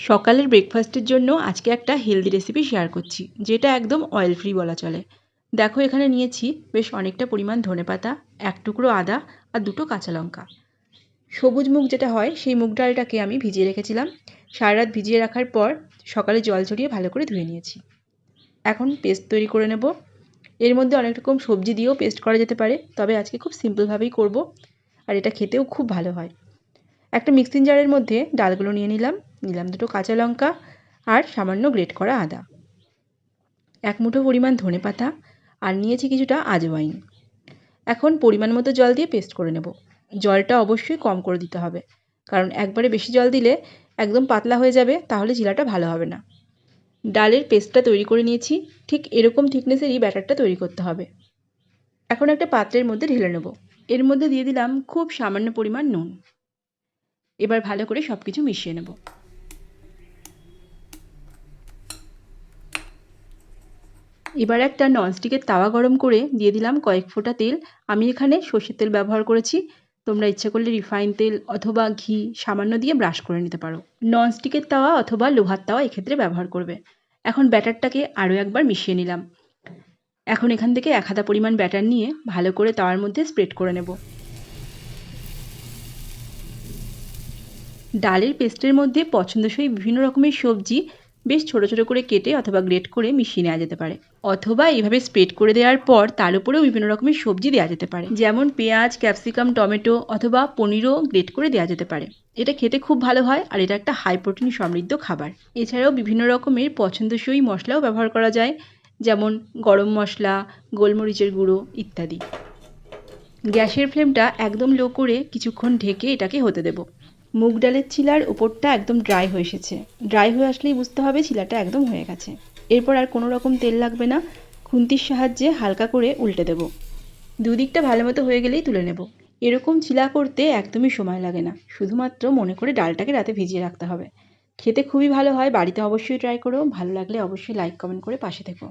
সকালের ব্রেকফাস্টের জন্য আজকে একটা হেলদি রেসিপি শেয়ার করছি, যেটা একদম অয়েল ফ্রি বলা চলে। দেখো, এখানে নিয়েছি বেশ অনেকটা পরিমাণ ধনেপাতা, এক টুকরো আদা আর দুটো কাঁচা লঙ্কা। সবুজ মুগ যেটা হয় সেই মুগ ডালটাকে আমি ভিজিয়ে রেখেছিলাম। সারা রাত ভিজিয়ে রাখার পর সকালে জল ছড়িয়ে ভালো করে ধুয়ে নিয়েছি। এখন পেস্ট তৈরি করে নেব। এর মধ্যে অনেক রকম সবজি দিয়েও পেস্ট করা যেতে পারে, তবে আজকে খুব সিম্পলভাবেই করব, আর এটা খেতেও খুব ভালো হয়। একটা মিক্সিং জারের মধ্যে ডালগুলো নিয়ে নিলাম দুটো কাঁচা লঙ্কা আর সামান্য গ্রেট করা আদা, এক মুঠো পরিমাণ ধনেপাতা, আর নিয়েছি কিছুটা আজওয়াইন। এখন পরিমাণ মতো জল দিয়ে পেস্ট করে নেব। জলটা অবশ্যই কম করে দিতে হবে, কারণ একবারে বেশি জল দিলে একদম পাতলা হয়ে যাবে, তাহলে চিলাটা ভালো হবে না। ডালের পেস্টটা তৈরি করে নিয়েছি, ঠিক এরকম থিকনেসেরই ব্যাটারটা তৈরি করতে হবে। এখন একটা পাত্রের মধ্যে ঢেলে নেব। এর মধ্যে দিয়ে দিলাম খুব সামান্য পরিমাণ নুন। এবার ভালো করে সব কিছু মিশিয়ে নেব। এবার একটা ননস্টিকের তাওয়া গরম করে দিয়ে দিলাম কয়েক ফোঁটা তেল। আমি এখানে সর্ষের তেল ব্যবহার করেছি, তোমরা ইচ্ছে করলে রিফাইন তেল অথবা ঘি সামান্য দিয়ে ব্রাশ করে নিতে পারো। ননস্টিকের তাওয়া অথবা লোহার তাওয়া এক্ষেত্রে ব্যবহার করবে। এখন ব্যাটারটাকে আরও একবার মিশিয়ে নিলাম। এখন এখান থেকে এক হাতা পরিমাণ ব্যাটার নিয়ে ভালো করে তাওয়ার মধ্যে স্প্রেড করে নেব। ডালের পেস্টের মধ্যে পছন্দসই বিভিন্ন রকমের সবজি বেশ ছোটো ছোটো করে কেটে অথবা গ্রেট করে মিশিয়ে নেওয়া যেতে পারে, অথবা এইভাবে স্প্রেড করে দেওয়ার পর তার উপরেও বিভিন্ন রকমের সবজি দেওয়া যেতে পারে, যেমন পেঁয়াজ, ক্যাপসিকাম, টমেটো অথবা পনিরও গ্রেট করে দেওয়া যেতে পারে। এটা খেতে খুব ভালো হয়, আর এটা একটা হাই প্রোটিন সমৃদ্ধ খাবার। এছাড়াও বিভিন্ন রকমের পছন্দসই মশলাও ব্যবহার করা যায়, যেমন গরম মশলা, গোলমরিচের গুঁড়ো ইত্যাদি। গ্যাসের ফ্লেমটা একদম লো করে কিছুক্ষণ ঢেকে এটাকে হতে দেব। মুগ ডালের চিলার উপরটা একদম ড্রাই হয়ে এসেছে। ড্রাই হয়ে আসলেই বুঝতে হবে চিলাটা একদম হয়ে গেছে। এরপর আর কোনো রকম তেল লাগবে না। খুন্তির সাহায্যে হালকা করে উল্টে দেব। দুদিকটা ভালো মতো হয়ে গেলেই তুলে নেব। এরকম চিলা করতে একদমই সময় লাগে না, শুধুমাত্র মনে করে ডালটাকে রাতে ভিজিয়ে রাখতে হবে। খেতে খুবই ভালো হয়, বাড়িতে অবশ্যই ট্রাই করো। ভালো লাগলে অবশ্যই লাইক কমেন্ট করে পাশে থেকো।